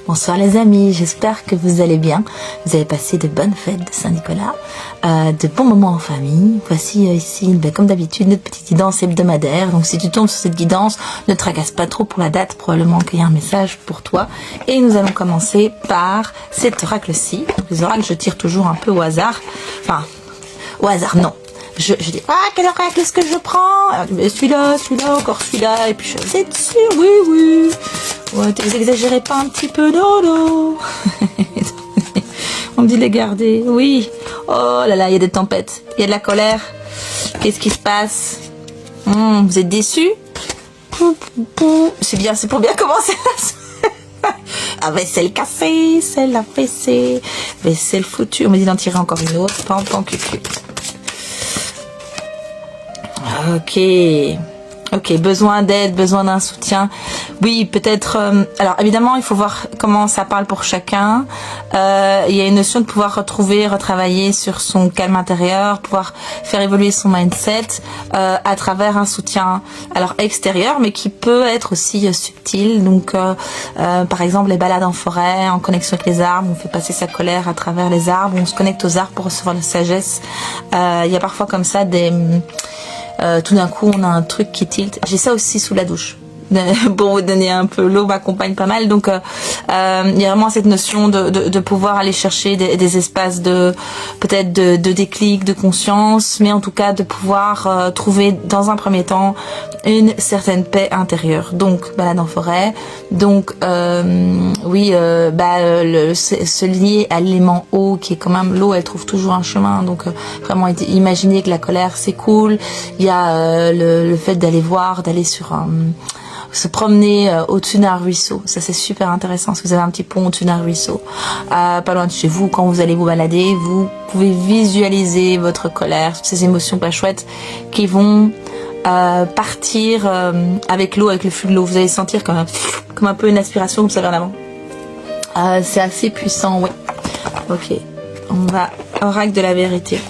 Bonsoir les amis, j'espère que vous allez bien. Vous avez passé de bonnes fêtes de Saint-Nicolas, de bons moments en famille. Voici ici, comme d'habitude, notre petite guidance hebdomadaire. Donc si tu tombes sur cette guidance, ne te tracasse pas trop pour la date, probablement qu'il y a un message pour toi. Et nous allons commencer par cet oracle-ci. Les oracles, je tire toujours un peu au hasard. Enfin, au hasard, non. Je dis, quel oracle est-ce que je prends? Celui-là, encore celui-là. Et puis je dis, dessus, oui. Ouais, vous exagérez pas un petit peu, non. On me dit de les garder, oui. Oh là là, il y a des tempêtes, il y a de la colère. Qu'est-ce qui se passe? Vous êtes déçus? C'est bien, c'est pour bien commencer. Vaisselle cassée, celle la fessée, vaisselle foutue. On me dit d'en tirer encore une autre, pan cucu. Ok, besoin d'aide, besoin d'un soutien. Oui, peut-être. Alors évidemment, il faut voir comment ça parle pour chacun. Il y a une notion de pouvoir retravailler sur son calme intérieur, pouvoir faire évoluer son mindset à travers un soutien, alors extérieur, mais qui peut être aussi subtil. Donc, par exemple, les balades en forêt, en connexion avec les arbres, on fait passer sa colère à travers les arbres, on se connecte aux arbres pour recevoir la sagesse. Il y a parfois comme ça des tout d'un coup on a un truc qui tilte. J'ai ça aussi sous la douche. Pour vous donner un peu, l'eau m'accompagne pas mal, donc il y a vraiment cette notion de pouvoir aller chercher des espaces de peut-être de déclic, de conscience, mais en tout cas de pouvoir trouver dans un premier temps une certaine paix intérieure. Donc balade en forêt, donc se lier à l'élément eau qui est quand même l'eau, elle trouve toujours un chemin, donc vraiment imaginer que la colère c'est cool. Il y a le fait d'aller sur se promener au-dessus d'un ruisseau, ça c'est super intéressant. Si vous avez un petit pont au-dessus d'un ruisseau, pas loin de chez vous, quand vous allez vous balader, vous pouvez visualiser votre colère, toutes ces émotions pas chouettes qui vont partir avec l'eau, avec le flux de l'eau. Vous allez sentir comme un peu une aspiration comme ça vers l'avant. C'est assez puissant, oui. Ok, on va oracle de la vérité.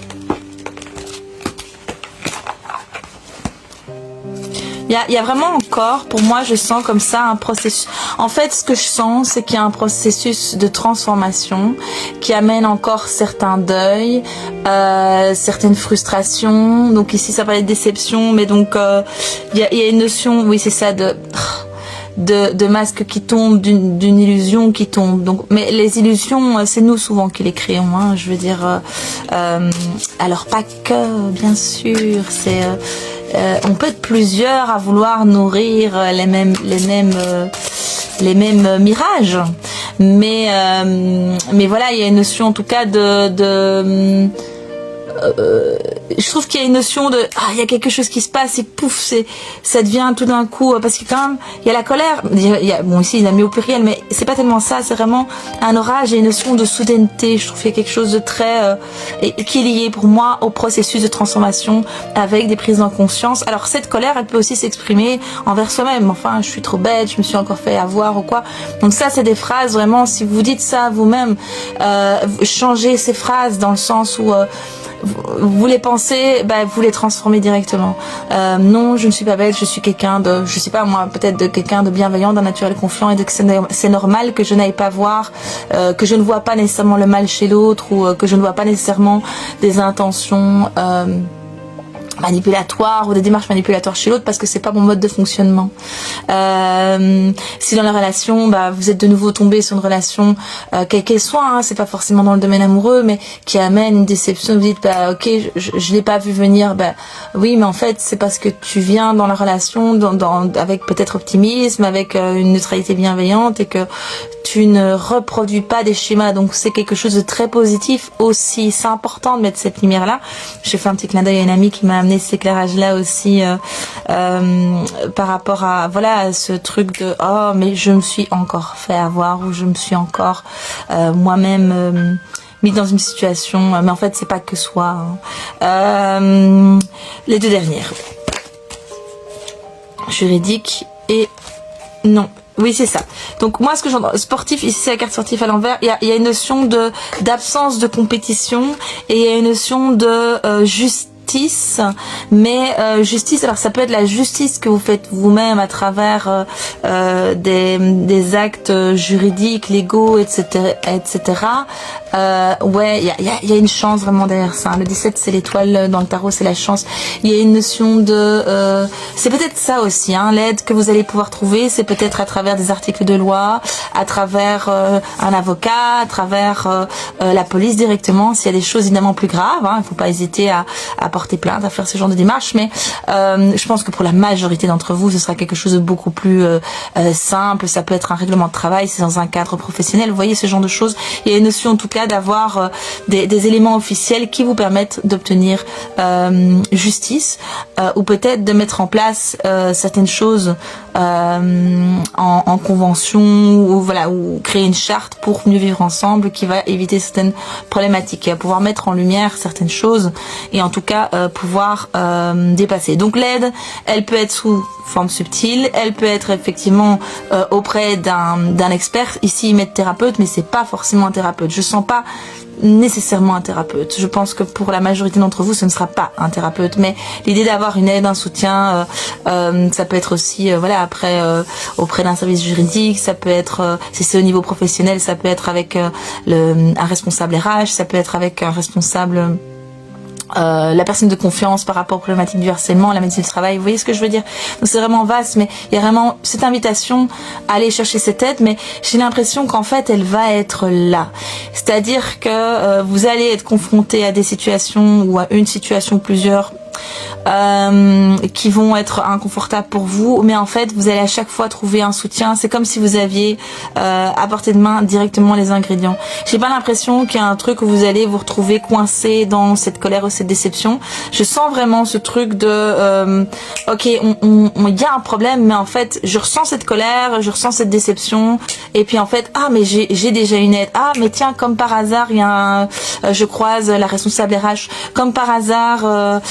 Il y a vraiment encore, pour moi, je sens comme ça un processus. En fait, ce que je sens, c'est qu'il y a un processus de transformation qui amène encore certains deuils, certaines frustrations. Donc ici, ça parlait de déception, mais donc il y a une notion, oui, c'est ça, de masque qui tombe, d'une illusion qui tombe. Donc, mais les illusions, c'est nous souvent qui les créons. Hein, je veux dire, alors pas que, bien sûr, c'est on peut être plusieurs à vouloir nourrir les mêmes mirages, mais voilà, il y a une notion en tout cas je trouve qu'il y a une notion il y a quelque chose qui se passe et pouf, ça devient tout d'un coup, parce que quand même il y a la colère, ici il a mis au pluriel, mais c'est pas tellement ça, c'est vraiment un orage et une notion de soudaineté. Je trouve qu'il y a quelque chose de très qui est lié pour moi au processus de transformation avec des prises en conscience. Alors cette colère, elle peut aussi s'exprimer envers soi-même, enfin je suis trop bête, je me suis encore fait avoir ou quoi. Donc ça c'est des phrases vraiment, si vous dites ça vous-même, changez ces phrases dans le sens où vous les pensez, vous les transformez directement. Non, je ne suis pas bête, je suis quelqu'un de, je sais pas moi, peut-être de quelqu'un de bienveillant, d'un naturel confiant, et que c'est normal que je n'aille pas voir, que je ne vois pas nécessairement le mal chez l'autre, ou que je ne vois pas nécessairement des intentions manipulatoires ou des démarches manipulatoires chez l'autre, parce que c'est pas mon mode de fonctionnement. Si dans la relation, vous êtes de nouveau tombé sur une relation, quelle qu'elle soit, hein, c'est pas forcément dans le domaine amoureux, mais qui amène une déception, vous dites ok, je l'ai pas vu venir, oui, mais en fait c'est parce que tu viens dans la relation avec peut-être optimisme, avec une neutralité bienveillante, et que tu ne reproduis pas des schémas, donc c'est quelque chose de très positif aussi. C'est important de mettre cette lumière là. J'ai fait un petit clin d'œil à une amie qui m'a amené cet éclairage là aussi par rapport à ce truc de mais je me suis encore fait avoir, ou je me suis encore moi-même mis dans une situation, mais en fait c'est pas que soi, hein. Les deux dernières, juridique et non. Oui, c'est ça. Donc moi, ce que j'entends, sportif, ici c'est la carte sportive à l'envers, il y a une notion d'absence de compétition, et il y a une notion de justice justice, mais justice, alors ça peut être la justice que vous faites vous-même à travers des actes juridiques, légaux, etc., etc. Ouais, il y a une chance vraiment derrière ça. Le 17, c'est l'étoile dans le tarot, c'est la chance. Il y a une notion de... c'est peut-être ça aussi, hein, l'aide que vous allez pouvoir trouver, c'est peut-être à travers des articles de loi, à travers un avocat, à travers la police directement, s'il y a des choses évidemment plus graves, hein, il ne faut pas hésiter à porter plainte, à faire ce genre de démarche, mais je pense que pour la majorité d'entre vous, ce sera quelque chose de beaucoup plus simple. Ça peut être un règlement de travail, c'est dans un cadre professionnel, vous voyez, ce genre de choses. Il y a une notion en tout cas d'avoir des éléments officiels qui vous permettent d'obtenir justice, ou peut-être de mettre en place certaines choses en convention, ou voilà, ou créer une charte pour mieux vivre ensemble qui va éviter certaines problématiques, et à pouvoir mettre en lumière certaines choses, et en tout cas pouvoir dépasser. Donc l'aide, elle peut être sous forme subtile, elle peut être effectivement auprès d'un expert. Ici ils mettent thérapeute, mais c'est pas forcément un thérapeute. Je sens pas nécessairement un thérapeute. Je pense que pour la majorité d'entre vous, ce ne sera pas un thérapeute, mais l'idée d'avoir une aide, un soutien, ça peut être aussi, voilà, après auprès d'un service juridique, ça peut être, si c'est au niveau professionnel, ça peut être avec un responsable RH, ça peut être avec un responsable la personne de confiance par rapport aux problématiques du harcèlement, la médecine du travail, vous voyez ce que je veux dire. Donc c'est vraiment vaste, mais il y a vraiment cette invitation à aller chercher cette aide, mais j'ai l'impression qu'en fait elle va être là. C'est-à-dire que vous allez être confronté à des situations, ou à une situation, plusieurs, qui vont être inconfortables pour vous, mais en fait vous allez à chaque fois trouver un soutien. C'est comme si vous aviez à portée de main directement les ingrédients. J'ai pas l'impression qu'il y a un truc où vous allez vous retrouver coincé dans cette colère ou cette déception. Je sens vraiment ce truc de ok, il y a un problème, mais en fait je ressens cette colère, je ressens cette déception, et puis en fait mais j'ai déjà une aide. Mais tiens, comme par hasard il y a je croise la responsable RH, comme par hasard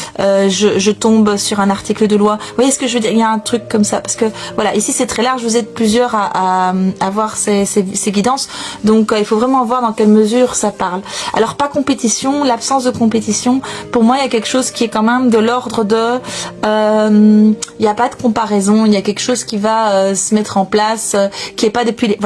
je tombe sur un article de loi. Vous voyez ce que je veux dire? Il y a un truc comme ça, parce que voilà, ici c'est très large, vous êtes plusieurs à avoir ces guidances, donc il faut vraiment voir dans quelle mesure ça parle. Alors pas compétition, l'absence de compétition, pour moi il y a quelque chose qui est quand même de l'ordre de il n'y a pas de comparaison, il y a quelque chose qui va se mettre en place, qui est pas depuis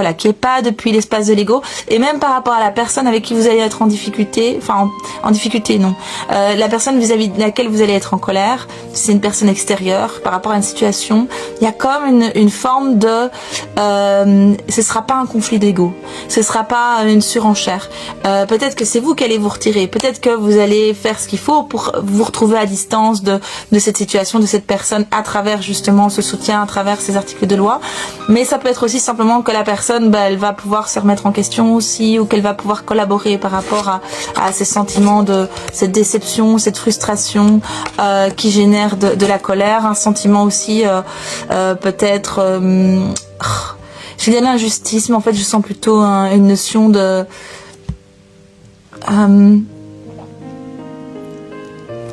l'espace de l'ego, et même par rapport à la personne avec qui vous allez être en difficulté, enfin en difficulté non, la personne vis-à-vis de laquelle vous allez être en colère, c'est une personne extérieure par rapport à une situation, il y a comme une forme de ce sera pas un conflit d'ego, ce sera pas une surenchère, peut-être que c'est vous qui allez vous retirer, peut-être que vous allez faire ce qu'il faut pour vous retrouver à distance de cette situation, de cette personne, à travers justement ce soutien, à travers ces articles de loi, mais ça peut être aussi simplement que la personne elle va pouvoir se remettre en question aussi, ou qu'elle va pouvoir collaborer par rapport à ces sentiments de cette déception, cette frustration qui génère de la colère, un sentiment aussi peut-être je vais dire l'injustice, mais en fait je sens plutôt une notion de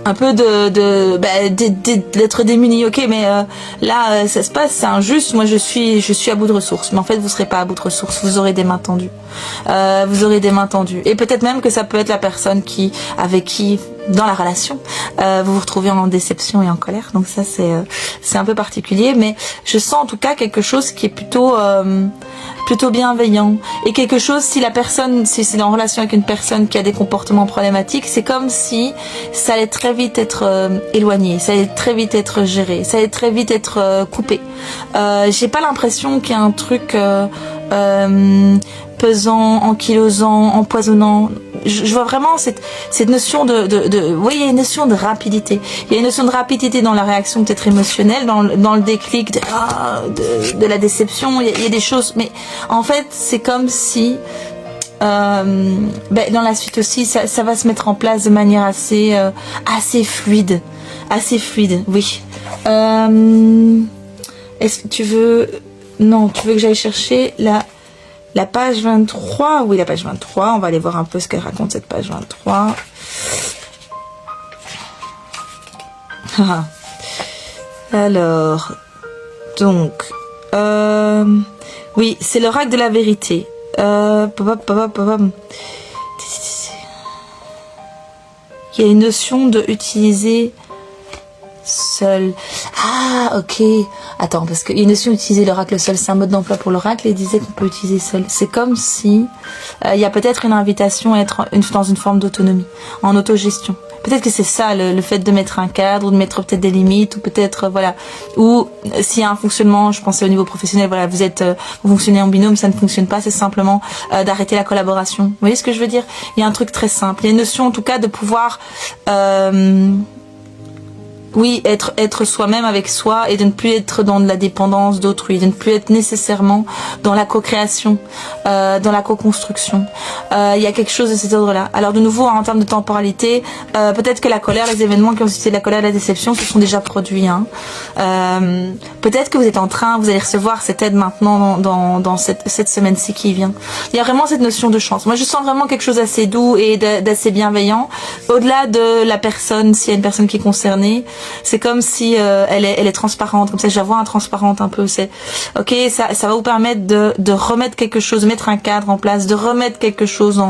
un peu d'être démuni, ok, mais là ça se passe, c'est injuste, moi je suis à bout de ressources, mais en fait vous serez pas à bout de ressources, vous aurez des mains tendues, et peut-être même que ça peut être la personne avec qui dans la relation vous vous retrouvez en déception et en colère, donc ça c'est un peu particulier, mais je sens en tout cas quelque chose qui est plutôt bienveillant, et quelque chose, si c'est en relation avec une personne qui a des comportements problématiques, c'est comme si ça allait très vite être éloigné, ça allait très vite être géré, ça allait très vite être coupé. J'ai pas l'impression qu'il y a un truc pesant, ankylosant, empoisonnant. Je vois vraiment cette notion oui, il y a une notion de rapidité. Il y a une notion de rapidité dans la réaction peut-être émotionnelle, dans le déclic de la déception. Il y a des choses, mais en fait, c'est comme si dans la suite aussi, ça va se mettre en place de manière assez fluide. Assez fluide, oui. Est-ce que tu veux... Non, tu veux que j'aille chercher la page 23? Oui, la page 23. On va aller voir un peu ce qu'elle raconte, cette page 23. Alors, donc, oui, c'est l'oracle de la vérité. Il Il y a une notion de utiliser seul. Ah, ok. Attends, parce qu'il y a une notion d'utiliser l'oracle seul. C'est un mode d'emploi pour l'oracle et il disait qu'on peut utiliser seul. C'est comme si il y a peut-être une invitation à être dans une forme d'autonomie, en autogestion. Peut-être que c'est ça, le fait de mettre un cadre, ou de mettre peut-être des limites, ou peut-être, voilà. Ou s'il y a un fonctionnement, je pensais au niveau professionnel, voilà, vous fonctionnez en binôme, ça ne fonctionne pas, c'est simplement d'arrêter la collaboration. Vous voyez ce que je veux dire? Il y a un truc très simple. Il y a une notion, en tout cas, de pouvoir... oui, être soi-même avec soi et de ne plus être dans de la dépendance d'autrui, de ne plus être nécessairement dans la co-création, dans la co-construction. Il y a quelque chose de cet ordre-là. Alors de nouveau, en termes de temporalité, peut-être que la colère, les événements qui ont suscité la colère et la déception se sont déjà produits. Hein. Peut-être que vous êtes en train, vous allez recevoir cette aide maintenant dans cette semaine-ci qui vient. Il y a vraiment cette notion de chance. Moi, je sens vraiment quelque chose d'assez doux et d'assez bienveillant. Au-delà de la personne, s'il y a une personne qui est concernée, c'est comme si elle est transparente, comme ça je la vois un transparente un peu. C'est ok, ça va vous permettre de remettre quelque chose, de mettre un cadre en place, de remettre quelque chose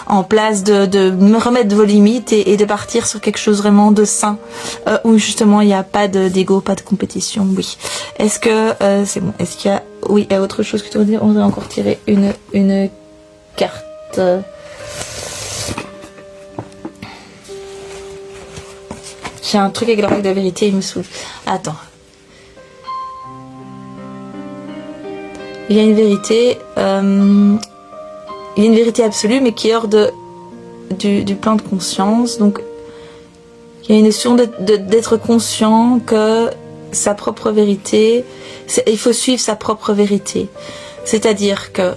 en place, de me remettre vos limites et de partir sur quelque chose vraiment de sain, où justement il n'y a pas d'ego, pas de compétition. Oui. Est-ce que c'est bon? Est-ce qu'il y a oui, il y a autre chose que tu veux dire? On va encore tirer une carte. J'ai un truc avec l'oracle de la vérité, il me saoule. Attends. Il y a une vérité, absolue, mais qui est hors du plan de conscience. Donc, il y a une notion d'être conscient que sa propre vérité, il faut suivre sa propre vérité. C'est-à-dire que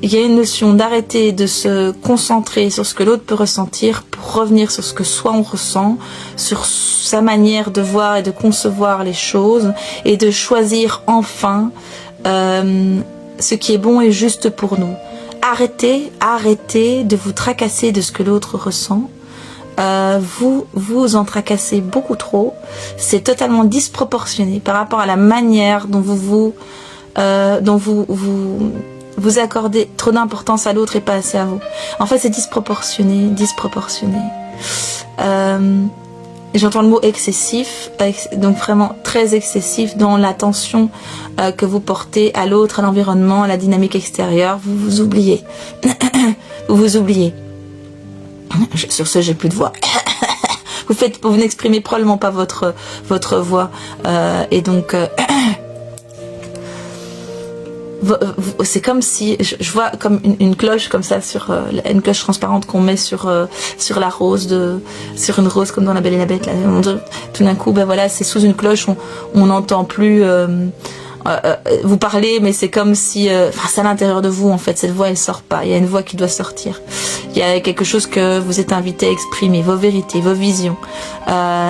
il y a une notion d'arrêter de se concentrer sur ce que l'autre peut ressentir pour revenir sur ce que soi on ressent, sur sa manière de voir et de concevoir les choses et de choisir enfin ce qui est bon et juste pour nous. Arrêtez de vous tracasser de ce que l'autre ressent. Vous en tracassez beaucoup trop. C'est totalement disproportionné par rapport à la manière dont vous accordez trop d'importance à l'autre et pas assez à vous. En fait, c'est disproportionné. J'entends le mot excessif, donc vraiment très excessif dans l'attention que vous portez à l'autre, à l'environnement, à la dynamique extérieure. Vous vous oubliez. vous oubliez. Sur ce, j'ai plus de voix. Vous n'exprimez probablement pas votre voix. Et donc... c'est comme si je vois comme une cloche comme ça sur une cloche transparente qu'on met sur la rose sur une rose comme dans La Belle et la Bête là. Tout d'un coup ben voilà, c'est sous une cloche, on n'entend plus vous parler, mais c'est comme si c'est à l'intérieur de vous en fait, cette voix elle sort pas, il y a une voix qui doit sortir, il y a quelque chose que vous êtes invité à exprimer, vos vérités, vos visions,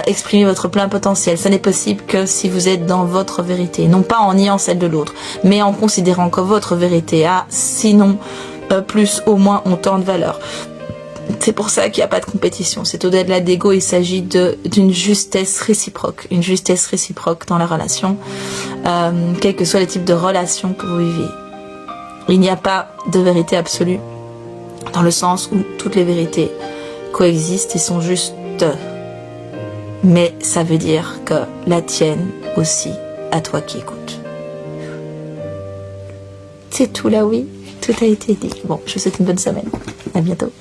exprimer votre plein potentiel. Ça n'est possible que si vous êtes dans votre vérité, non pas en niant celle de l'autre, mais en considérant que votre vérité a, sinon plus, au moins autant de valeur. C'est pour ça qu'il n'y a pas de compétition. C'est au-delà de l'ego, il s'agit d'une justesse réciproque. Une justesse réciproque dans la relation, quels que soient les types de relations que vous vivez. Il n'y a pas de vérité absolue, dans le sens où toutes les vérités coexistent et sont justes. Mais ça veut dire que la tienne aussi, à toi qui écoutes. C'est tout là, oui. Tout a été dit. Bon, je vous souhaite une bonne semaine. À bientôt.